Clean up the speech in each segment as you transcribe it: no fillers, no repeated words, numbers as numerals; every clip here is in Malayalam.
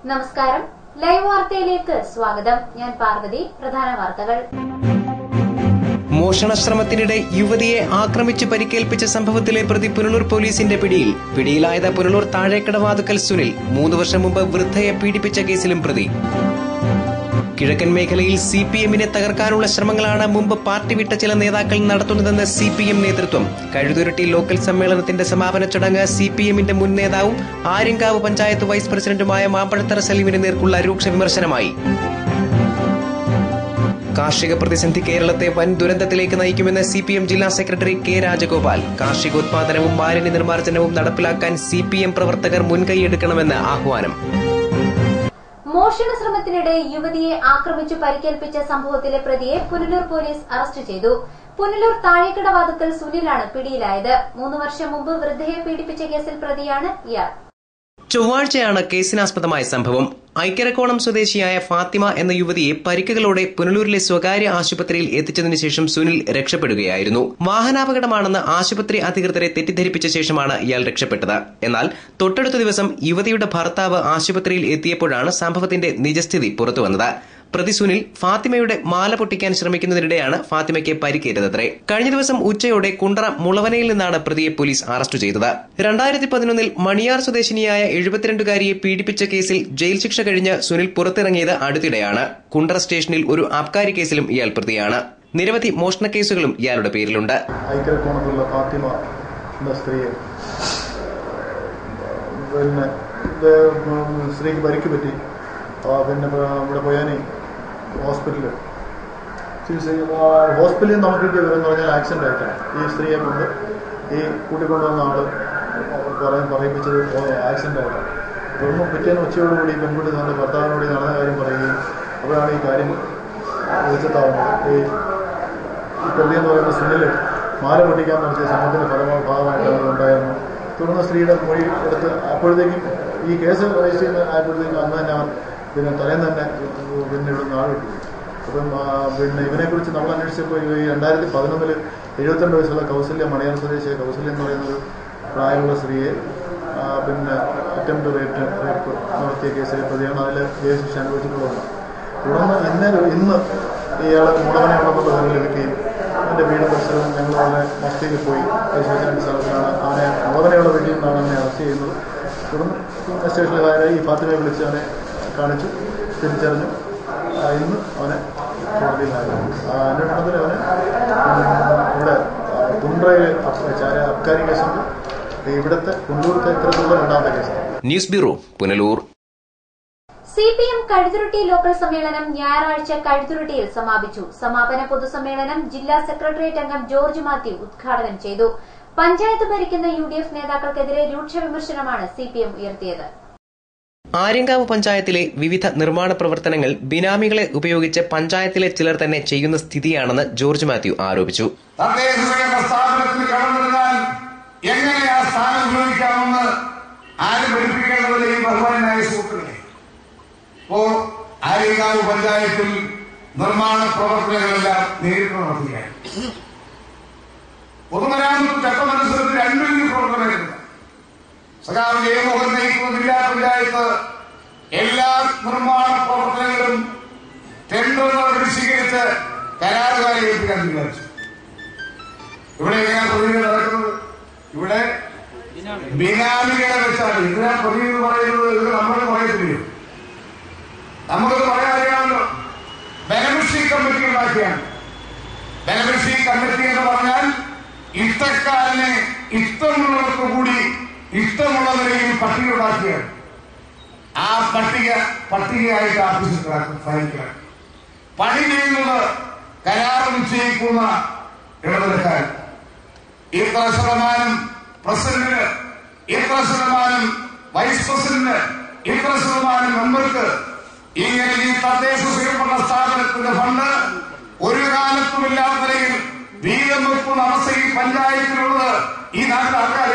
നമസ്കാരം, ലൈവ് വാർത്തയിലേക്ക് സ്വാഗതം. ഞാൻ പാർവതി. പ്രധാന വാർത്തകൾ. മോഷണശ്രമത്തിനിടെ യുവതിയെ ആക്രമിച്ച് പരിക്കേൽപ്പിച്ച സംഭവത്തിലെ പ്രതി പുനലൂർ പോലീസിന്റെ പിടിയിലായത് പുനലൂർ താഴേക്കടവാതുക്കൽ സുനിൽ. 3 വർഷം മുമ്പ് വൃദ്ധയെ പീഡിപ്പിച്ച കേസിലും പ്രതി. കിഴക്കൻ മേഖലയിൽ സിപിഎമ്മിനെ തകർക്കാനുള്ള ശ്രമങ്ങളാണ് മുമ്പ് പാർട്ടി വിട്ട ചില നേതാക്കൾ നടത്തുന്നതെന്ന് സിപിഎം നേതൃത്വം. കഴുതുരുട്ടി ലോക്കൽ സമ്മേളനത്തിന്റെ സമാപന ചടങ്ങ് സിപിഎമ്മിന്റെ മുൻ നേതാവും ആര്യങ്കാവ് പഞ്ചായത്ത് വൈസ് പ്രസിഡന്റുമായ മാമ്പഴത്തറ സലീമിന് നേർക്കുള്ള രൂക്ഷ വിമർശനമായി. കാർഷിക പ്രതിസന്ധി കേരളത്തെ വൻ ദുരന്തത്തിലേക്ക് നയിക്കുമെന്ന് സിപിഎം ജില്ലാ സെക്രട്ടറി കെ രാജഗോപാൽ. കാർഷികോത്പാദനവും മാലിന്യ നിർമ്മാർജ്ജനവും നടപ്പിലാക്കാൻ സിപിഎം പ്രവർത്തകർ മുൻകൈയെടുക്കണമെന്ന് ആഹ്വാനം. മോഷണ ശ്രമത്തിനിടെ യുവതിയെ ആക്രമിച്ചു പരിക്കേൽപ്പിച്ച സംഭവത്തിലെ പ്രതിയെ പുനലൂർ പോലീസ് അറസ്റ്റ് ചെയ്തു. പുനലൂർ താഴേക്കടവാതുക്കൽ സുനിലാണ് പിടിയിലായത്. 3 വർഷം മുമ്പ് വൃദ്ധയെ പീഡിപ്പിച്ച കേസിൽ പ്രതിയാണ് ഇയാൾ. ചൊവ്വാഴ്ചയാണ് കേസിനാസ്പദമായ സംഭവം. ഐക്കരക്കോണം സ്വദേശിയായ ഫാത്തിമ എന്ന യുവതിയെ പരിക്കുകളോടെ പുനലൂരിലെ സ്വകാര്യ ആശുപത്രിയിൽ എത്തിച്ചതിനു ശേഷം സുനിൽ രക്ഷപ്പെടുകയായിരുന്നു. വാഹനാപകടമാണെന്ന് ആശുപത്രി അധികൃതരെ തെറ്റിദ്ധരിപ്പിച്ച ശേഷമാണ് ഇയാൾ രക്ഷപ്പെട്ടത്. എന്നാൽ തൊട്ടടുത്ത ദിവസം യുവതിയുടെ ഭർത്താവ് ആശുപത്രിയിൽ എത്തിയപ്പോഴാണ് സംഭവത്തിന്റെ നിജസ്ഥിതി പുറത്തുവന്നത്. പ്രതി സുനിൽ ഫാത്തിമയുടെ മാല പൊട്ടിക്കാൻ ശ്രമിക്കുന്നതിനിടെയാണ് ഫാത്തിമയ്ക്ക് പരിക്കേറ്റതത്രേ. കഴിഞ്ഞ ദിവസം ഉച്ചയോടെ കുണ്ടറ മുളവനയിൽ നിന്നാണ് പ്രതിയെ പോലീസ് അറസ്റ്റ് ചെയ്തത്. 2011 മണിയാർ സ്വദേശിനിയായ 72-കാരിയെ പീഡിപ്പിച്ച കേസിൽ ജയിൽ ശിക്ഷ കഴിഞ്ഞ് സുനിൽ പുറത്തിറങ്ങിയത് അടുത്തിടെയാണ്. കുണ്ടറ സ്റ്റേഷനിൽ ഒരു അബ്കാരി കേസിലും ഇയാൾ പ്രതിയാണ്. നിരവധി മോഷണ കേസുകളും ഇയാളുടെ പേരിലുണ്ട്. ഐക്കരക്കോണത്തുള്ള ഫാത്തിമ എന്ന സ്ത്രീയെ സ്ത്രീക്ക് പരിക്ക് പറ്റി. ഇവിടെ പോയാനേ ഹോസ്പിറ്റലിൽ നമുക്ക് കിട്ടിയ വിവരം എന്ന് പറഞ്ഞാൽ ആക്സിഡന്റ് ആയിട്ടാണ്. ഈ സ്ത്രീയെ കൊണ്ട് ഈ കൂട്ടിക്കൊണ്ടുവന്ന ആള് പറയിപ്പിച്ചത് ആക്സിഡന്റ് ആയിട്ടാണ്. തുടർന്ന് പിറ്റേന്ന് ഉച്ചയോടുകൂടി പെൺകുട്ടി തന്റെ ഭർത്താവിനോട് നടന്ന കാര്യം പറയുകയും അപ്പോഴാണ് ഈ കാര്യം വെളിച്ചത്താവുന്നത്. ഈ പ്രതി എന്ന് പറയുന്ന സുനില് മാല പൊട്ടിക്കാൻ നടത്തിയ ശ്രമത്തിന്റെ ഭാഗമായിട്ടാണ് ഉണ്ടായിരുന്നു. തുടർന്ന് സ്ത്രീയുടെ മൊഴി എടുത്ത് അപ്പോഴത്തേക്കും ഈ കേസ് രജിസ്റ്റർ ചെയ്യുന്ന ആയപ്പോഴത്തേക്കും അന്ന് തന്നെ പിന്നെ തലേന്ന് തന്നെ ഇവിടെ നാൾ കിട്ടി. അപ്പം ഇവനെക്കുറിച്ച് നമ്മൾ അന്വേഷിച്ചപ്പോൾ ഈ 2011 72 വയസ്സുള്ള കൗസല്യ മണിയാർ സ്വദേശിയ കൗസല്യ എന്ന് പറയുന്നൊരു പ്രായമുള്ള സ്ത്രീയെ അറ്റംപ്റ്റ് റേപ്പ് നടത്തിയ കേസിലെ പ്രതിയാണ്. അതിൽ ജയിൽശിക്ഷ അനുഭവിച്ചിട്ടുള്ളതാണ്. തുടർന്ന് ഇന്ന് ഇയാൾ മുളവനയുണ്ടെന്നുള്ള വിവരം ലഭിക്കുകയും എൻ്റെ വീട് പരിസരവും ഞങ്ങൾ വളരെ മസ്തിയിൽ പോയി പരിശോധിച്ച അടിസ്ഥാനത്തിലാണ് അവനെ മുളവനയുള്ള വീട്ടിൽ നിന്നാണ് അവനെ അറസ്റ്റ് ചെയ്യുന്നത്. തുടർന്ന് സ്റ്റേഷനിൽ ഈ ഫാത്തിമയെ വിളിച്ച് അവനെ കാണിച്ചു, തിരിച്ചറിഞ്ഞു. ഇന്ന് അവനെ കോടതിയിലായിരുന്നു. അന്വേഷണത്തിൽ അവന് ഇവിടെ കുണ്ട്രയിൽ അബ്കാരി കേസുണ്ട്. ഇവിടുത്തെ കുണ്ടൂർത്തെ ഇത്തരത്തിലുള്ള 2ാമത്തെ കേസാണ്. News bureau, Punalur. CPM Kazhuthurutty local സമ്മേളനം ഞായറാഴ്ച കഴുതുരുട്ടിയിൽ സമാപിച്ചു. സമാപന പൊതുസമ്മേളനം ജില്ലാ സെക്രട്ടേറിയറ്റ് അംഗം ജോർജ് മാത്യു ഉദ്ഘാടനം ചെയ്തു. പഞ്ചായത്ത് ഭരിക്കുന്ന UDF നേതാക്കൾക്കെതിരെ രൂക്ഷ വിമർശനമാണ് സിപിഎം ഉയർത്തിയത്. ആര്യങ്കാവ് പഞ്ചായത്തിലെ വിവിധ നിർമ്മാണ പ്രവർത്തനങ്ങൾ ബിനാമികളെ ഉപയോഗിച്ച് പഞ്ചായത്തിലെ ചിലർ തന്നെ ചെയ്യുന്ന സ്ഥിതിയാണെന്ന് ജോർജ് മാത്യു ആരോപിച്ചു. എങ്ങനെ ആ സ്ഥാനം ഉപയോഗിക്കാമെന്ന് ആരും പഠിപ്പിക്കേണ്ടതില്ല. ബഹുമാനായ സുഹൃത്തുക്കളെ, ഇപ്പോ ആര്യങ്കാവ് പഞ്ചായത്തിൽ നിർമ്മാണ പ്രവർത്തനങ്ങളെല്ലാം നേരിട്ട് നടത്തുകയാണ്. പൊതുമരാമത്ത് ചട്ടമനുസരിച്ച് 2 പ്രവർത്തനങ്ങളുണ്ട്. സഖാവ് ജയമോഹൻ നയിക്കുന്ന ജില്ലാ പഞ്ചായത്ത് എല്ലാ നിർമ്മാണ പ്രവർത്തനങ്ങളും ടെൻഡർ നടപടി സ്വീകരിച്ച് കരാറുകാരെ ഏൽപ്പിക്കാൻ തീരുമാനിച്ചു. ഇവിടെ എങ്ങനെയാണ് പ്രതിനിധി നടക്കുന്നത്? ഇവിടെ ബിനാമികളെ വെച്ചാണ്. ഇതിനാ പ്രതിനിധി പറയുന്നത്. ഇത് നമ്മൾ പറയത്തില്ലയോ? നമുക്കത് പറയാൻ അറിയാമല്ലോ. ബെനഫിഷ്യറി കമ്മിറ്റി ഉണ്ടാക്കിയാണ്. ബെനഫിഷ്യറി കമ്മിറ്റി എന്ന് പറഞ്ഞാൽ ഇഷ്ടക്കാരനെ ഇഷ്ടമുള്ളവർക്ക് കൂടി ഇഷ്ടമുള്ള നിലയിൽ പട്ടിക ഉണ്ടാക്കിയാണ്. ആ പട്ടികയായിട്ട് ആഫീസിൽ ഫയൽ കിടക്കും. പണി ചെയ്യുന്നത് കരാർ നിശ്ചയിക്കുന്ന ഇടനിലക്കാരൻ. ഇത്ര ശതമാനം പ്രസിഡന്റിന്, ഇത്ര ശതമാനം വൈസ് പ്രസിഡന്റ്, ഇത്ര ശതമാനം മെമ്പർക്ക്. ഇങ്ങനെ ഈ തദ്ദേശ സ്വയംഭരണ സ്ഥാപനത്തിന്റെ ഫണ്ട് ഒരു കാലത്തുമില്ലാത്ത നിലയിൽ വീതം വെക്കുന്ന അവസ്ഥ ഈ പഞ്ചായത്തിലുള്ളത് ഈ നാട്ടിൽ ആൾക്കാർ.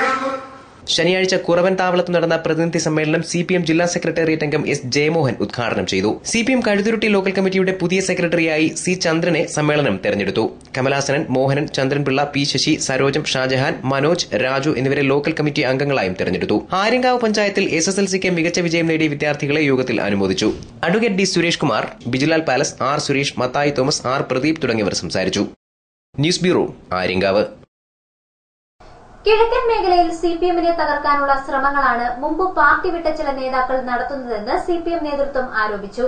ശനിയാഴ്ച കുറവൻ താവളത്ത് നടന്ന പ്രതിനിധി സമ്മേളനം CPM ജില്ലാ സെക്രട്ടേറിയറ്റ് അംഗം S. ജയമോഹൻ ഉദ്ഘാടനം ചെയ്തു. CPM കഴുതുരുട്ടി ലോക്കൽ കമ്മിറ്റിയുടെ പുതിയ സെക്രട്ടറിയായി C. ചന്ദ്രനെ സമ്മേളനം തെരഞ്ഞെടുത്തു. കമലാസനൻ, മോഹനൻ, ചന്ദ്രൻപിള്ള, P. ശശി, സരോജം, ഷാജഹാൻ, മനോജ്, രാജു എന്നിവരെ ലോക്കൽ കമ്മിറ്റി അംഗങ്ങളായും തെരഞ്ഞെടുത്തു. ആര്യങ്കാവ് പഞ്ചായത്തിൽ SSLCക്ക് മികച്ച വിജയം നേടിയ വിദ്യാർത്ഥികളെ യോഗത്തിൽ അനുമോദിച്ചു. Advocate D. Suresh Kumar, Bijulal palace, R. Suresh, Mathai Thomas, R. Pradeep തുടങ്ങിയവർ സംസാരിച്ചു. News bureau, Aryankavu. കിഴക്കൻ മേഖലയിൽ CPMനെ തകർക്കാനുള്ള ശ്രമങ്ങളാണ് മുമ്പ് പാർട്ടി വിട്ട ചില നേതാക്കൾ നടത്തുന്നതെന്ന് CPM നേതൃത്വം ആരോപിച്ചു.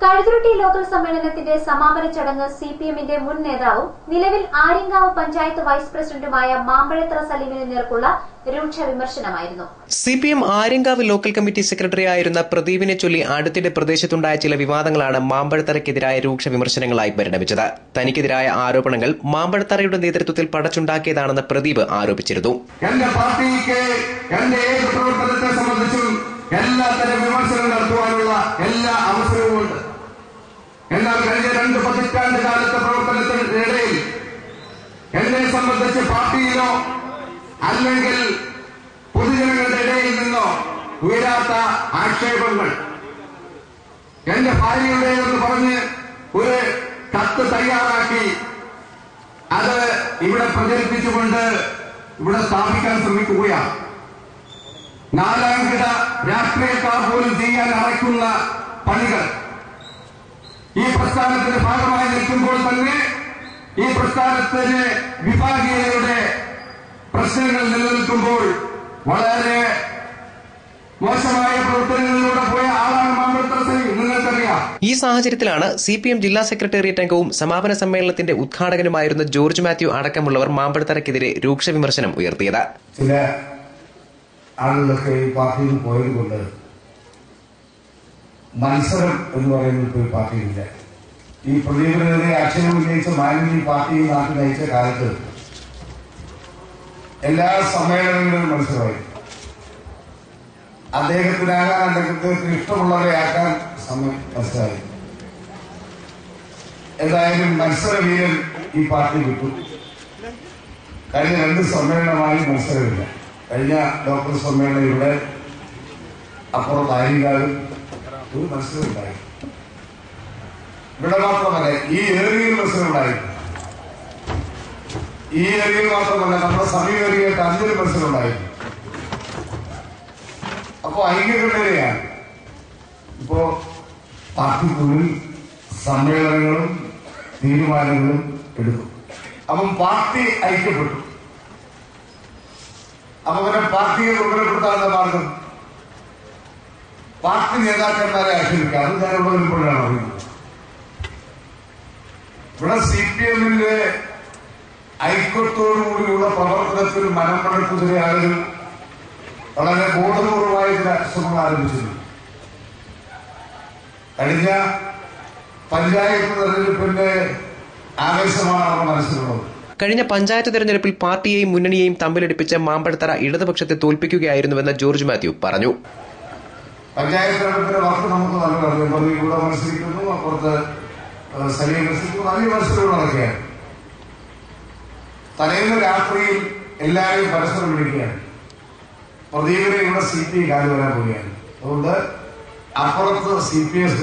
കഴുതുരുട്ടി ലോക്കൽ സമ്മേളനത്തിന്റെ സമാപന ചടങ്ങ് CPMന്റെ മുൻ നേതാവും നിലവിൽ ആര്യങ്കാവ് പഞ്ചായത്ത് വൈസ് പ്രസിഡന്റുമായ മാമ്പഴത്തറ സലീമിന് നേർക്കുള്ള രൂക്ഷ വിമർശനമായിരുന്നു. CPM ആര്യങ്കാവ് ലോക്കൽ കമ്മിറ്റി സെക്രട്ടറിയായിരുന്ന പ്രദീപിനെ ചൊല്ലി അടുത്തിടെ പ്രദേശത്തുണ്ടായ ചില വിവാദങ്ങളാണ് മാമ്പഴത്തറയ്ക്കെതിരായ രൂക്ഷ വിമർശനങ്ങളായി പരിണമിച്ചത്. തനിക്കെതിരായ ആരോപണങ്ങൾ മാമ്പഴത്തറയുടെ നേതൃത്വത്തിൽ പടച്ചുണ്ടാക്കിയതാണെന്ന് പ്രദീപ് ആരോപിച്ചിരുന്നു. എന്റെ പാർട്ടിക്ക് എന്റെ ഏത് പ്രവർത്തനത്തെ സംബന്ധിച്ചും എല്ലാത്തരം വിമർശനം നടത്തുവാനുള്ള എല്ലാ അവസരവുമുണ്ട്. എന്നാൽ കഴിഞ്ഞ 2 പതിറ്റാണ്ട് കാലത്തെ പ്രവർത്തനത്തിനിടയിൽ എന്നെ സംബന്ധിച്ച് പാർട്ടിയിലോ അല്ലെങ്കിൽ പൊതുജനങ്ങളുടെ ഇടയിൽ നിന്നോ ഉയരാത്ത ആക്ഷേപങ്ങൾ എന്റെ ഭാര്യയുടേതെന്ന് പറഞ്ഞ് ഒരു കത്ത് തയ്യാറാക്കി അത് ഇവിടെ പ്രചരിപ്പിച്ചുകൊണ്ട് ഇവിടെ സ്ഥാപിക്കാൻ ശ്രമിക്കുകയാണ്. 4ാം കിട രാഷ്ട്രീയക്കാർ പോലും ചെയ്യാൻ അറയ്ക്കുന്ന പണികൾ ഈ പ്രസ്ഥാനത്തിന്റെ ഭാഗമായി നിൽക്കുമ്പോൾ തന്നെ ഈ പ്രസ്ഥാനത്തിന് വിഭാഗീയതയുടെ പ്രശ്നങ്ങൾ നിലനിൽക്കുമ്പോൾ വളരെ മോശമായ പ്രവർത്തനങ്ങളിലൂടെ പോയ ആളാണ് മാമ്പഴത്തറ സലീം, നിങ്ങൾക്കറിയാം. ഈ സാഹചര്യത്തിലാണ് CPM ജില്ലാ സെക്രട്ടേറിയറ്റ് അംഗവും സമാപന സമ്മേളനത്തിന്റെ ഉദ്ഘാടകനുമായിരുന്ന ജോർജ് മാത്യു അടക്കമുള്ളവർ മാമ്പഴത്തറയ്ക്കെതിരെ രൂക്ഷ വിമർശനം ഉയർത്തിയത്. ചില ആളുകളൊക്കെ ഈ പാർട്ടിയിൽ പോയതുകൊണ്ട് മത്സരം എന്ന് പറയുന്നത് ഒരു പാർട്ടിയില്ല. ഈ പ്രദീപിനെതിരെ അക്ഷരം ഉന്നയിച്ച മാലിന്യ പാർട്ടിയെ നാട്ടിൽ നയിച്ച കാലത്ത് എല്ലാ സമ്മേളനങ്ങളിലും മത്സരമായി. അദ്ദേഹത്തിനാകാൻ അദ്ദേഹത്തിന് ഇഷ്ടമുള്ളവരെ ആക്കാൻ മനസ്സിലായി. എന്തായാലും മത്സരവീരൻ ഈ പാർട്ടി വിട്ടു. കഴിഞ്ഞ 2 സമ്മേളനമായി മത്സരമില്ല. കഴിഞ്ഞ ലോക്കൽ സമ്മേളനം ഇവിടെ അപ്പുറത്ത് ആര്യങ്കാവിൽ ഒരു മത്സരമുണ്ടായി. ഇവിടെ മാത്രമല്ല ഈ ഏരിയയിൽ മത്സരമുണ്ടായി. ഈ ഏരിയയിൽ മാത്രമല്ല നമ്മുടെ സമീപ ഏരിയയായിട്ട് 5 മത്സരമുണ്ടായി. അപ്പോ ഐക്യകണ്ഠേനയാണ്. ഇപ്പോ പാർട്ടിക്കുള്ളിൽ സമ്മേളനങ്ങളും തീരുമാനങ്ങളും എടുക്കും. അപ്പം പാർട്ടി ഐക്യപ്പെട്ടു. അപ്പൊ പിന്നെ പാർട്ടിയെ ദുർബലപ്പെടുത്താനുള്ള മാർഗം പാർട്ടി നേതാക്കന്മാരെ ആക്ഷേപിക്കുക. അത് ഞാൻ ഇവിടെ വരുമ്പോഴാണ് അറിയുന്നത്. ഇവിടെ CPMന്റെ ഐക്യത്തോടുകൂടിയുള്ള പ്രവർത്തനത്തിൽ മനംപടക്കുന്നതിലെ ആളുകൾ വളരെ ബോധപൂർവമായ ചില ശ്രമങ്ങൾ ആരംഭിച്ചിരുന്നു. കഴിഞ്ഞ പഞ്ചായത്ത് തെരഞ്ഞെടുപ്പിന്റെ ആവേശമാണ് അവർ മനസ്സിലുള്ളത്. കഴിഞ്ഞ പഞ്ചായത്ത് തെരഞ്ഞെടുപ്പിൽ പാർട്ടിയെയും മുന്നണിയെയും തമ്മിലടിപ്പിച്ച മാമ്പഴത്തറ ഇടതുപക്ഷത്തെ തോൽപ്പിക്കുകയായിരുന്നുവെന്ന് ജോർജ് മാത്യു പറഞ്ഞു. പഞ്ചായത്ത് തെരഞ്ഞെടുപ്പിന്റെ വാക്ക് നമുക്ക് നല്ലതാണ്. ഇവിടെ മത്സരിക്കുന്നു, അപ്പുറത്ത് സലീം മത്സരിക്കുന്നു, വലിയ മത്സരങ്ങളൊക്കെയാണ്. തലേന്ന് രാത്രിയിൽ എല്ലാവരും പരസ്പരം വിളിക്കുകയാണ്. പ്രദീപിനെ ഇവിടെ CPI കാലു വരാൻ പോവുകയാണ്. അതുകൊണ്ട് അപ്പുറത്ത് CPS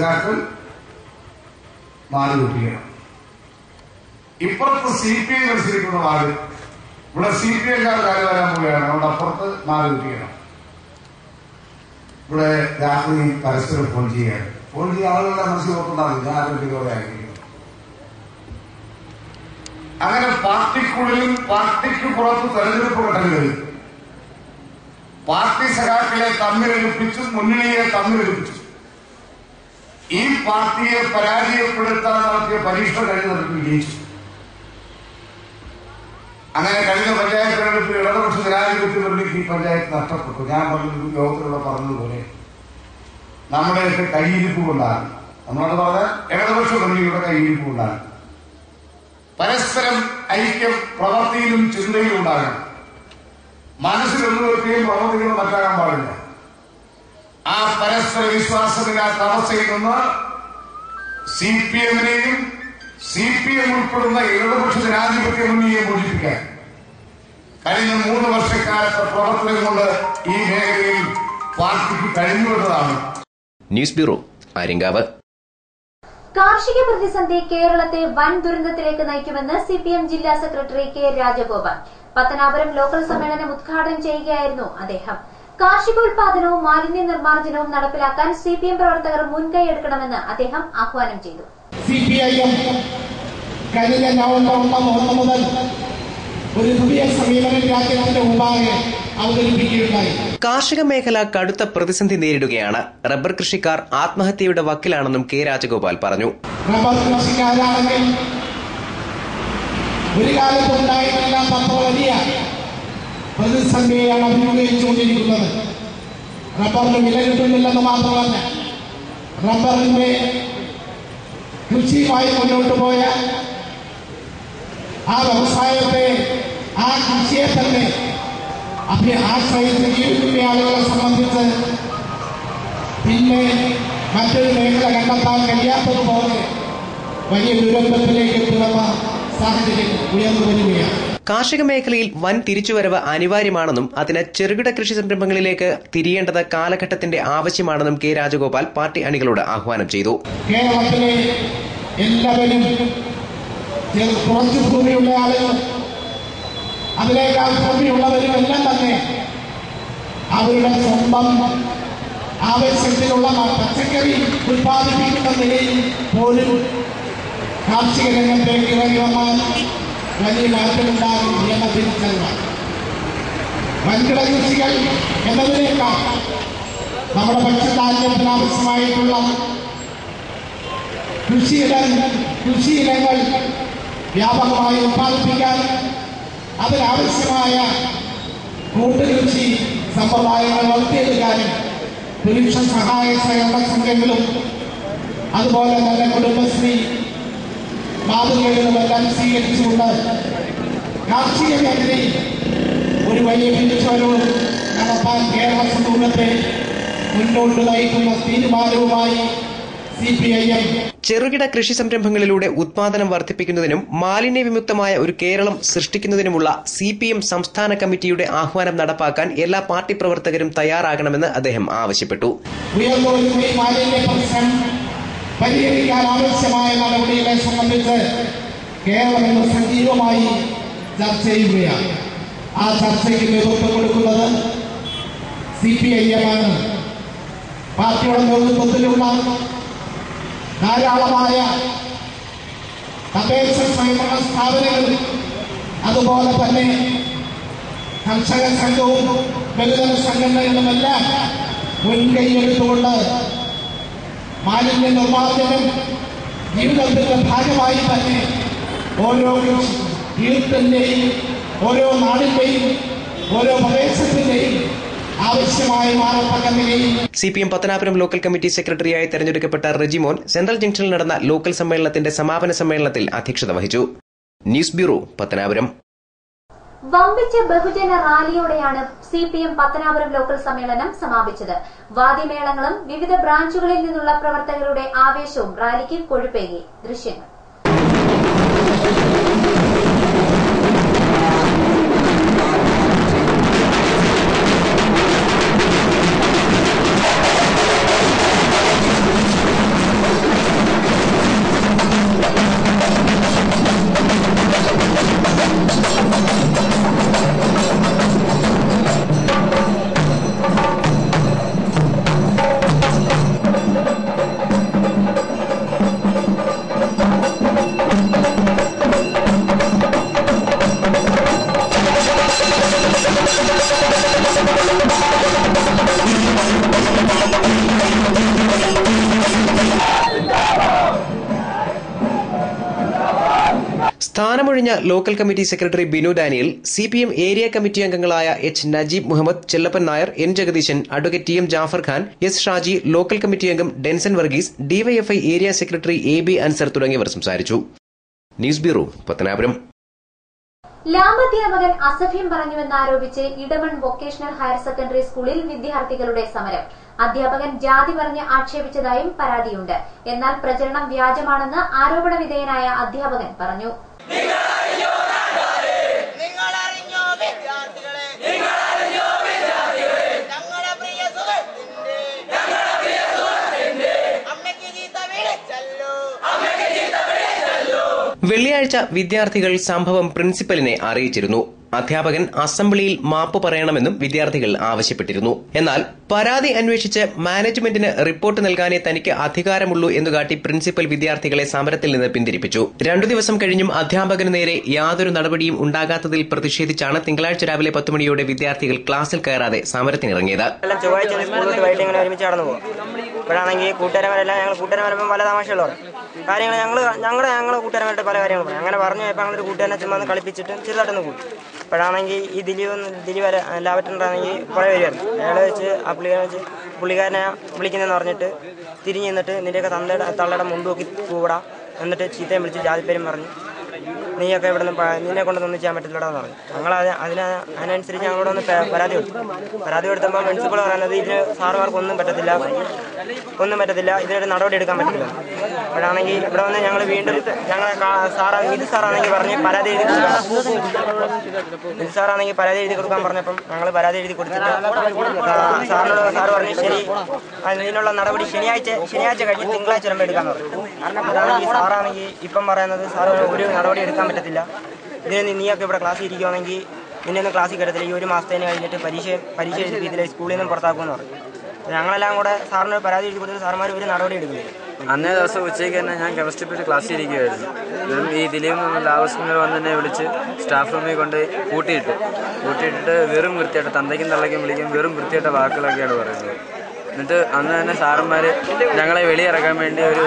മാറി കുട്ടിക്കണം. ഇപ്പുറത്ത് CPI മത്സരിക്കുന്ന വാർഡ് ഇവിടെ CPIക്കാർ കാലു വരാൻ പോവുകയാണ്. അതുകൊണ്ട് അപ്പുറത്ത് മാറി കുട്ടിക്കണം. ഇവിടെ രാത്രി പരസ്പരം ഫോൺ ചെയ്യുകയാണ്. ഫോൺ ചെയ്യുന്ന ആളുകളുടെ മനസ്സിൽ ഓർക്കുണ്ടാകും ഞാൻ ആരോഗ്യത്തോടെ ആയിരിക്കും. അങ്ങനെ പാർട്ടിക്കുള്ളിലും പാർട്ടിക്ക് പുറത്ത് തെരഞ്ഞെടുപ്പ് ഘട്ടങ്ങളിൽ പാർട്ടി സഖാക്കളെ തമ്മിലൊരുപ്പിച്ചും മുന്നണിയെ തമ്മിലൊരുപ്പിച്ചു ഈ പാർട്ടിയെ പരാജയപ്പെടുത്താൻ നടത്തിയ പരീക്ഷ കഴിഞ്ഞ വിജയിച്ചു. അങ്ങനെ കഴിഞ്ഞ പഞ്ചായത്ത് തെരഞ്ഞെടുപ്പിൽ ഇടതുപക്ഷ ജനാധിപത്യത്തിലേക്ക് ഈ പഞ്ചായത്ത് നഷ്ടപ്പെട്ടു. ഞാൻ പറഞ്ഞ യോഗത്തിലൂടെ പറഞ്ഞതുപോലെ നമ്മുടെയൊക്കെ കൈയിരിപ്പ് കൊണ്ടാണ്, നമ്മളോട് പറഞ്ഞ ഇടതുപക്ഷ മുന്നണിയുടെ കൈയിരിപ്പ് കൊണ്ടാണ്. പരസ്പരം ഐക്യം പ്രവൃത്തിയിലും ചിന്തയിലും ഉണ്ടാകണം. മനസ്സിലൊന്നുവെക്കുകയും പ്രവൃത്തികളും മറ്റാകാൻ പാടില്ല. ആ പരസ്പര വിശ്വാസത്തിനകത്ത് അവസ്ഥയിൽ നിന്ന് CPMനെയും CPM ഉൾപ്പെടുന്ന ഇടതുപക്ഷ ജനാധിപത്യ മുന്നണിയെ മോചിപ്പിക്കാൻ കഴിഞ്ഞ 3 വർഷക്കാലത്തെ പ്രവർത്തനം കൊണ്ട് ഈ മേഖലയിൽ പാർട്ടിക്ക് കഴിഞ്ഞുവന്നതാണ്. News bureau, Aryankavu. കാർഷിക പ്രതിസന്ധി കേരളത്തെ വൻ ദുരന്തത്തിലേക്ക് നയിക്കുമെന്ന് സിപിഎം ജില്ലാ secretary K Rajagopal Pathanapuram local സമ്മേളനം ഉദ്ഘാടനം ചെയ്യുകയായിരുന്നു അദ്ദേഹം. കാർഷികോൽപാദനവും മാലിന്യ നിർമ്മാർജ്ജനവും നടപ്പിലാക്കാൻ സിപിഎം പ്രവർത്തകർ മുൻകൈയെടുക്കണമെന്ന് അദ്ദേഹം ആഹ്വാനം ചെയ്തു. സിപിഐഎം കഴിഞ്ഞ നവംബർ 1 മുതൽ ഒരു പുതിയ സമീപനം രാജ്യത്തിന്റെ മുമ്പാകെ അവതരിപ്പിക്കുകയുണ്ടായി. കാർഷിക മേഖല കടുത്ത പ്രതിസന്ധി നേരിടുകയാണ്. റബ്ബർ കൃഷിക്കാർ ആത്മഹത്യയുടെ വക്കിലാണെന്നും കെ രാജഗോപാൽ പറഞ്ഞു. റബ്ബർ കൃഷിക്കാരാണെങ്കിൽ ഒരു കാലത്തുണ്ടായിട്ടില്ലാത്ത വലിയ പ്രതിസന്ധിയാണ് അഭിമുഖീകരിച്ചുകൊണ്ടിരിക്കുന്നത്. റബ്ബറിന് വില കിട്ടുന്നില്ലെന്ന് മാത്രമല്ല, റബ്ബറിന്റെ കൃഷിയുമായി മുന്നോട്ട് പോയ ആ വ്യവസായത്തെ, ആ കൃഷിയെ തന്നെ ആശ്രയിച്ച് ജീവിക്കുന്ന ആളുകളെ സംബന്ധിച്ച് പിന്നെ മറ്റൊരു മേഖല കണ്ടെത്താൻ കഴിയാത്തതുപോലെ വലിയ ദുരന്തത്തിലേക്ക് എത്തുന്ന സാഹചര്യം ഉയർന്നു വരികയാണ്. കാർഷിക മേഖലയിൽ വൻ തിരിച്ചുവരവ് അനിവാര്യമാണെന്നും അതിന് ചെറുകിട കൃഷി സംരംഭങ്ങളിലേക്ക് തിരിയേണ്ടത് കാലഘട്ടത്തിന്റെ ആവശ്യമാണെന്നും കെ രാജഗോപാൽ പാർട്ടി അണികളോട് ആഹ്വാനം ചെയ്തു. കേരളത്തിലെ എല്ലാവരും കുറച്ചു ഭൂമിയുള്ള ആളുകൾ, അതിനേക്കാൾ ഭൂമിയുള്ളവരും എല്ലാം തന്നെ അവരുടെ സ്വന്തം ആവശ്യത്തിനുള്ള പച്ചക്കറി ഉത്പാദിപ്പിക്കുന്ന നിലയിൽ പോലും കാർഷിക രംഗത്തേക്ക് ഇറങ്ങി വന്നാൽ വലിയ മാറ്റമുണ്ടാകും എന്ന തിരിച്ചറിവ്. വൻകിട കൃഷികൾ എന്നതിനേക്കാൾ നമ്മുടെ ഭക്ഷ്യധാന്യത്തിന് ആവശ്യമായിട്ടുള്ള കൃഷിയിനങ്ങൾ വ്യാപകമായി ഉത്പാദിപ്പിക്കാൻ അതിനാവശ്യമായ കൂട്ടുകൃഷി സമ്പ്രദായങ്ങൾ വളർത്തിയെടുക്കാനും പുരുഷ സഹായ സഹകരണ സംഘങ്ങളും അതുപോലെ തന്നെ കുടുംബശ്രീ മാതൃകകളുമെല്ലാം സ്വീകരിച്ചുകൊണ്ട് കാർഷിക മേഖലയിൽ ഒരു വലിയ തിരിച്ചുവരവ് നടത്താൻ കേരള സമൂഹത്തെ മുന്നോട്ട് നയിക്കുന്ന തീരുമാനവുമായി സിപിഐഎം ചെറുകിട കൃഷി സംരംഭങ്ങളിലൂടെ ഉത്പാദനം വർദ്ധിപ്പിക്കുന്നതിനും മാലിന്യ വിമുക്തമായ ഒരു കേരളം സൃഷ്ടിക്കുന്നതിനുമുള്ള സിപിഎം സംസ്ഥാന കമ്മിറ്റിയുടെ ആഹ്വാനം നടപ്പാക്കാൻ എല്ലാ പാർട്ടി പ്രവർത്തകരും തയ്യാറാകണമെന്ന് അദ്ദേഹം ആവശ്യപ്പെട്ടു. ഉയർന്നുവരുന്ന ഈ മാലിന്യ പ്രശ്നം പരിഹരിക്കാൻ ആവശ്യമായ നടപടികളെ സംബന്ധിച്ച് കേരളം ഇന്ന് സജീവമായി ചർച്ച ചെയ്യുകയാണ്. ആ ചർച്ചയ്ക്ക് നേതൃത്വം കൊടുക്കുന്നത് സിപിഐഎം ആണ്. പാർട്ടിയുടെ നേതൃത്വത്തിലുള്ള ധാരാളമായ തദ്ദേശ സ്വയംഭരണ സ്ഥാപനങ്ങളും അതുപോലെ തന്നെ കർഷക സംഘവും ബഹുജന സംഘടനകളുമെല്ലാം മുൻകൈയെടുത്തുകൊണ്ട് മാലിന്യ നിർമ്മാർജ്ജനം ജീവിതത്തിന്റെ ഭാഗമായി തന്നെ ഓരോ വീട്ടിന്റെയും ഓരോ നാടിന്റെയും ഓരോ പ്രദേശത്തിന്റെയും ആവശ്യമായി മാറത്തക്ക നിലയിൽ സിപിഎം പത്തനാപുരം ലോക്കൽ കമ്മിറ്റി സെക്രട്ടറിയായി തെരഞ്ഞെടുക്കപ്പെട്ട റെജിമോൻ സെൻട്രൽ ജംഗ്ഷനിൽ നടന്ന ലോക്കൽ സമ്മേളനത്തിന്റെ സമാപന സമ്മേളനത്തിൽ അധ്യക്ഷത വഹിച്ചു. News bureau, Pathanapuram. വമ്പിച്ച ബഹുജന റാലിയോടെയാണ് സിപിഎം പത്തനാപുരം ലോക്കൽ സമ്മേളനം സമാപിച്ചത്. വാദ്യമേളങ്ങളും വിവിധ ബ്രാഞ്ചുകളിൽ നിന്നുള്ള പ്രവർത്തകരുടെ ആവേശവും റാലിക്ക് കൊഴുപ്പേകി. ദൃശ്യങ്ങൾ. സ്ഥാനമൊഴിഞ്ഞ local committee secretary Binu Daniel, CPM area committee അംഗങ്ങളായ H Najeeb Muhammad, Chellappan Nair, N Jagadeesan, advocate T M Jaffar Khan, S Shaji, local committee അംഗം Denson Varghese, DYFI area secretary A B Anzar തുടങ്ങിയവർ സംസാരിച്ചു. News bureau, Pathanapuram. ലാബധ്യാപകൻ അസഭ്യം പറഞ്ഞുവെന്നാരോപിച്ച് ഇടമൺ വൊക്കേഷണൽ ഹയർ സെക്കൻഡറി സ്കൂളിൽ വിദ്യാർത്ഥികളുടെ സമരം. അധ്യാപകൻ ജാതി പറഞ്ഞ് ആക്ഷേപിച്ചതായും പരാതിയുണ്ട്. എന്നാൽ പ്രചരണം വ്യാജമാണെന്ന് ആരോപണ വിധേയനായ അധ്യാപകൻ പറഞ്ഞു. വെള്ളിയാഴ്ച വിദ്യാർത്ഥികൾ സംഭവം പ്രിൻസിപ്പലിനെ അറിയിച്ചിരുന്നു. അധ്യാപകൻ അസംബ്ലിയിൽ മാപ്പ് പറയണമെന്നും വിദ്യാർത്ഥികൾ ആവശ്യപ്പെട്ടിരുന്നു. എന്നാൽ പരാതി അന്വേഷിച്ച് മാനേജ്മെന്റിന് റിപ്പോർട്ട് നൽകാനേ തനിക്ക് അധികാരമുള്ളൂ എന്നുകാട്ടി പ്രിൻസിപ്പൽ വിദ്യാർത്ഥികളെ സമരത്തിൽ നിന്ന് പിന്തിരിപ്പിച്ചു. 2 ദിവസം കഴിഞ്ഞും അധ്യാപകന് നേരെ യാതൊരു നടപടിയും ഉണ്ടാകാത്തതിൽ പ്രതിഷേധിച്ചാണ് തിങ്കളാഴ്ച രാവിലെ 10 മണിയോടെ വിദ്യാർത്ഥികൾ ക്ലാസ്സിൽ കയറാതെ സമരത്തിനിറങ്ങിയത്. ഇപ്പോഴാണെങ്കിൽ കൂട്ടുകാരന്മാരെല്ലാം ഞങ്ങൾ കൂട്ടുകാരന്മാരപ്പം പല തമാശകളും കാര്യങ്ങൾ ഞങ്ങളുടെ കൂട്ടുകാരന്മാരുടെ പല കാര്യങ്ങളും പറയും. അങ്ങനെ പറഞ്ഞു പോയപ്പോൾ ഞങ്ങളൊരു കൂട്ടുകാരനെ ചുമ്മാ കളിപ്പിച്ചിട്ട് ചെറുതായിട്ടൊന്ന് കൂട്ടി. ഇപ്പോഴാണെങ്കിൽ ഈ ദിലീപ് ലാവറ്റുണ്ടാണെങ്കിൽ കുറേ വരുമായിരുന്നു. അയാളെ വെച്ച് ആ പുള്ളിക്കാരനെ വിളിക്കുന്നതെന്ന് പറഞ്ഞിട്ട് തിരിഞ്ഞ് നിന്നിട്ട് നിന്റെയൊക്കെ തള്ളയുടെ മുമ്പ് നോക്കി കൂടാ, എന്നിട്ട് ചീത്തയും വിളിച്ച് ജാതിപ്പേരും പറഞ്ഞു നീയൊക്കെ ഇവിടെ നിന്ന് നിന്നെ കൊണ്ടൊന്നും ചെയ്യാൻ പറ്റില്ലടാന്ന് പറഞ്ഞു. ഞങ്ങൾ അതിനനുസരിച്ച് ഞങ്ങളോട് ഒന്ന് പരാതി കൊടുത്തപ്പോൾ പ്രിൻസിപ്പൾ പറയുന്നത് ഇതിന് സാറുമാർക്ക് ഒന്നും പറ്റത്തില്ല, ഇതിനൊരു നടപടി എടുക്കാൻ പറ്റില്ല. അപ്പോഴാണെങ്കിൽ ഇവിടെ വന്ന് ഞങ്ങൾ വീണ്ടും ഞങ്ങളെ സാറാണെങ്കിൽ പറഞ്ഞ് പരാതി എഴുതി കൊടുക്കാൻ പറഞ്ഞപ്പം ഞങ്ങൾ പരാതി എഴുതി കൊടുത്തിട്ട് സാറ് പറഞ്ഞു ശരി ഇതിനുള്ള നടപടി ശനിയാഴ്ച കഴിഞ്ഞ് തിങ്കളാഴ്ച വരുമ്പോൾ എടുക്കാന്ന് പറഞ്ഞു. അതാണെങ്കിൽ സാറാണെങ്കിൽ ഇപ്പം പറയുന്നത് സാറ് ഒരു നടപടി എടുക്കാൻ പറ്റത്തില്ല, ഇതിന് നീയൊക്കെ ഇവിടെ ക്ലാസ്സിൽ ഇരിക്കുവാണെങ്കിൽ നിന്നെയൊന്നും ക്ലാസ്സിൽ കിടത്തില്ല, ഈ 1 മാസത്തേന് കഴിഞ്ഞിട്ട് പരീക്ഷ എഴുതിയതിൽ സ്കൂളിൽ നിന്നും പുറത്താക്കുമെന്ന് പറഞ്ഞു. ഞങ്ങളെല്ലാം കൂടെ സാറിന് പരാതി എഴുതി കൊടുത്തിട്ട് സാറുമാർ ഒരു നടപടി എടുക്കുന്നില്ല. അന്നേ ദിവസം ഉച്ചയ്ക്ക് തന്നെ ഞാൻ കെമിസ്ട്രി പീരീഡ് ക്ലാസ്സിൽ ഇരിക്കുകയായിരുന്നു. ഈ ദിലീപ് ലാവസ്മിൽ വന്ന് തന്നെ വിളിച്ച് സ്റ്റാഫ് റൂമിൽ കൊണ്ട് കൂട്ടിയിട്ടിട്ട് വെറും വൃത്തിയായിട്ട് തന്തയ്ക്കും തള്ളയ്ക്കും വിളിക്കും വെറും വൃത്തിയായിട്ട വാക്കുകളൊക്കെയാണ് പറയുന്നത്. എന്നിട്ട് അന്ന് തന്നെ സാറന്മാർ ഞങ്ങളെ വെളിയിറക്കാൻ വേണ്ടി ഒരു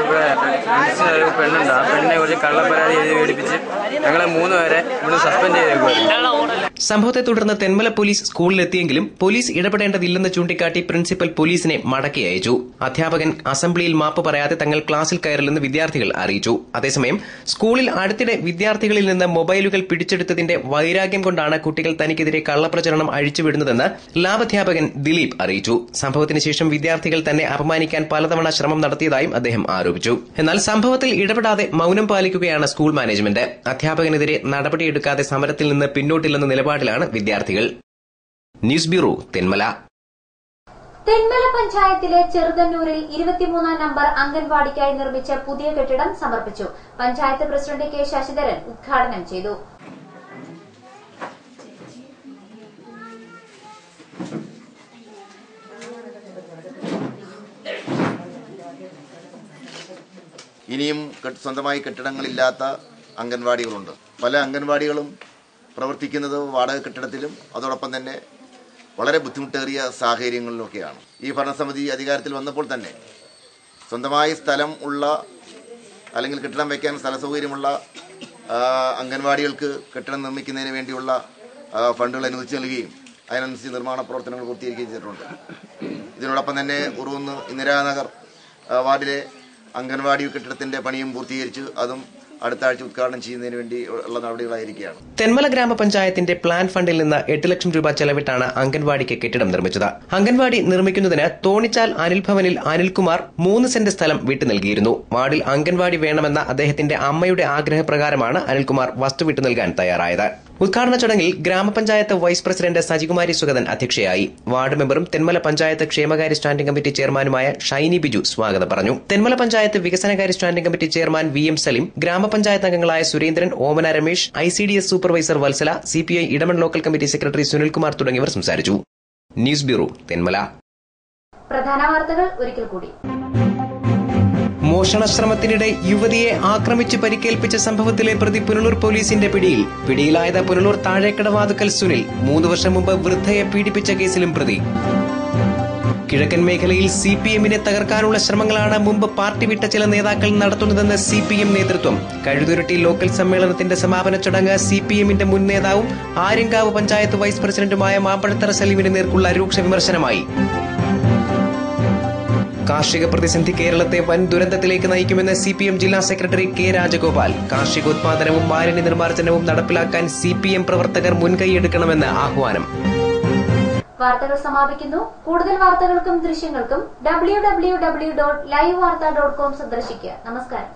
പെണ്ണുണ്ട്, ആ പെണ്ണിനെ കുറിച്ച് കള്ളപ്പരാതി എഴുതി മേടിപ്പിച്ച് ഞങ്ങളെ 3 പേരെ ഇവിടെ സസ്പെൻഡ് ചെയ്തേക്കുമായിരുന്നു. സംഭവത്തെ തുടർന്ന് തെന്മല പോലീസ് സ്കൂളിലെത്തിയെങ്കിലും പോലീസ് ഇടപെടേണ്ടതില്ലെന്ന് ചൂണ്ടിക്കാട്ടി പ്രിൻസിപ്പൽ പോലീസിനെ മടക്കി അയച്ചു. അധ്യാപകൻ അസംബ്ലിയിൽ മാപ്പ് പറയാതെ തങ്ങൾ ക്ലാസ്സിൽ കയറില്ലെന്ന് വിദ്യാർത്ഥികൾ അറിയിച്ചു. അതേസമയം സ്കൂളിൽ അടുത്തിടെ വിദ്യാർത്ഥികളിൽ നിന്ന് മൊബൈലുകൾ പിടിച്ചെടുത്തതിന്റെ വൈരാഗ്യം കൊണ്ടാണ് കുട്ടികൾ തനിക്കെതിരെ കള്ളപ്രചരണം അഴിച്ചുവിടുന്നതെന്ന് ലാബ് അധ്യാപകൻ ദിലീപ് അറിയിച്ചു. സംഭവത്തിന് ശേഷം വിദ്യാർത്ഥികൾ തന്നെ അപമാനിക്കാൻ പലതവണ ശ്രമം നടത്തിയതായും അദ്ദേഹം ആരോപിച്ചു. എന്നാൽ സംഭവത്തിൽ ഇടപെടാതെ മൌനം പാലിക്കുകയാണ് സ്കൂൾ മാനേജ്മെന്റ്. അധ്യാപകനെതിരെ നടപടിയെടുക്കാതെ സമരത്തിൽ നിന്ന് പിന്നോട്ടില്ലെന്ന നിലപാടിലാണ് വിദ്യാർത്ഥികൾ. News bureau, Thenmala. തെന്മല പഞ്ചായത്തിലെ ചെറുതന്നൂരിൽ 23-ാം നമ്പർ അംഗൻവാടിക്കായി നിർമ്മിച്ച പുതിയ കെട്ടിടം സമർപ്പിച്ചു. പഞ്ചായത്ത് പ്രസിഡന്റ് കെ ശശിധരൻ ഉദ്ഘാടനം ചെയ്തു. ഇനിയും സ്വന്തമായി കെട്ടിടങ്ങളില്ലാത്ത അംഗൻവാടികളുണ്ട്. പല അംഗൻവാടികളും പ്രവർത്തിക്കുന്നത് വാടക കെട്ടിടത്തിലും അതോടൊപ്പം തന്നെ വളരെ ബുദ്ധിമുട്ടേറിയ സാഹചര്യങ്ങളിലൊക്കെയാണ്. ഈ ഭരണസമിതി അധികാരത്തിൽ വന്നപ്പോൾ തന്നെ സ്വന്തമായി സ്ഥലം ഉള്ള അല്ലെങ്കിൽ കെട്ടിടം വയ്ക്കാൻ സ്ഥല സൗകര്യമുള്ള അംഗൻവാടികൾക്ക് കെട്ടിടം നിർമ്മിക്കുന്നതിന് വേണ്ടിയുള്ള ഫണ്ടുകൾ അനുവദിച്ച് നൽകുകയും അതിനനുസരിച്ച് നിർമ്മാണ പ്രവർത്തനങ്ങൾ പൂർത്തീകരിക്കുകയും ചെയ്തിട്ടുണ്ട്. ഇതിനോടൊപ്പം തന്നെ ഉറുകുന്ന് ഇന്ദിരാനഗർ വാർഡിലെ അംഗൻവാടി കെട്ടിടത്തിന്റെ പണിയും പൂർത്തീകരിച്ച് അതും അടുത്ത ആഴ്ച ഉദ്ഘാടനം ചെയ്യുന്നതിന് വേണ്ടി ഉള്ള നടപടികളായിരിക്കുകയാണ്. തെന്മല ഗ്രാമപഞ്ചായത്തിന്റെ പ്ലാൻ ഫണ്ടിൽ നിന്ന് 8 ലക്ഷം രൂപ ചെലവിട്ടാണ് അംഗൻവാടിക്ക് കെട്ടിടം നിർമ്മിച്ചത്. അംഗൻവാടി നിർമ്മിക്കുന്നതിന് തോണിച്ചാൽ അനിൽ ഭവനിൽ അനിൽകുമാർ 3 സെന്റ് സ്ഥലം വിട്ടു നൽകിയിരുന്നു. വാർഡിൽ അംഗൻവാടി വേണമെന്ന അദ്ദേഹത്തിന്റെ അമ്മയുടെ ആഗ്രഹപ്രകാരമാണ് അനിൽകുമാർ വസ്തു വിട്ടു നൽകാൻ തയ്യാറായത്. ഉദ്ഘാടന ചടങ്ങിൽ ഗ്രാമപഞ്ചായത്ത് വൈസ് പ്രസിഡന്റ് സജികുമാരി സുഗതൻ അധ്യക്ഷയായി. വാർഡ് മെമ്പറും തെന്മല പഞ്ചായത്ത് ക്ഷേമകാര്യ സ്റ്റാൻഡിംഗ് കമ്മിറ്റി ചെയർമാനുമായ ഷൈനി ബിജു സ്വാഗതം പറഞ്ഞു. തെന്മല പഞ്ചായത്ത് വികസനകാര്യ standing committee chairman VM Salim, ഗ്രാമപഞ്ചായത്ത് അംഗങ്ങളായ Surendran, Omana Ramesh, ICDS supervisor Valsala, CPI Edamon local committee secretary Sunilkumar തുടങ്ങിയവർ സംസാരിച്ചു. News bureau, Thenmala. പ്രധാന വാർത്തകൾ ഒരിക്കൽ കൂടി. മോഷണശ്രമത്തിനിടെ യുവതിയെ ആക്രമിച്ച് പരിക്കേൽപ്പിച്ച സംഭവത്തിലെ പ്രതി പുനലൂർ പോലീസിന്റെ പിടിയിലായത് പുനലൂർ താഴേക്കടവാതുക്കൽ സുനിൽ. 3 വർഷം മുമ്പ് വൃദ്ധയെ പീഡിപ്പിച്ച കേസിലും പ്രതി. കിഴക്കൻ മേഖലയിൽ CPM-നെ തകർക്കാനുള്ള ശ്രമങ്ങളാണ് മുമ്പ് പാർട്ടി വിട്ട ചില നേതാക്കൾ നടത്തുന്നതെന്ന് CPM നേതൃത്വം. കഴുതുരുട്ടി ലോക്കൽ സമ്മേളനത്തിന്റെ സമാപന ചടങ്ങ് CPM-ന്റെ മുൻ നേതാവും ആര്യങ്കാവ് പഞ്ചായത്ത് വൈസ് പ്രസിഡന്റുമായ മാമ്പഴത്തറ സലീമിന് നേർക്കുള്ള രൂക്ഷ വിമർശനമായി. കാർഷിക പ്രതിസന്ധി കേരളത്തെ വൻ ദുരന്തത്തിലേക്ക് നയിക്കുമെന്ന് CPM ജില്ലാ സെക്രട്ടറി K രാജഗോപാൽ. കാർഷികോത്പാദനവും മാലിന്യ നിർമ്മാർജ്ജനവും നടപ്പിലാക്കാൻ CPM പ്രവർത്തകർ മുൻകൈയെടുക്കണമെന്ന് ആഹ്വാനം. വാർത്തകൾ സമാപിക്കുന്നു. കൂടുതൽ വാർത്തകൾക്കും ദൃശ്യങ്ങൾക്കും www.livevarta.com സന്ദർശിക്കുക. നമസ്കാരം.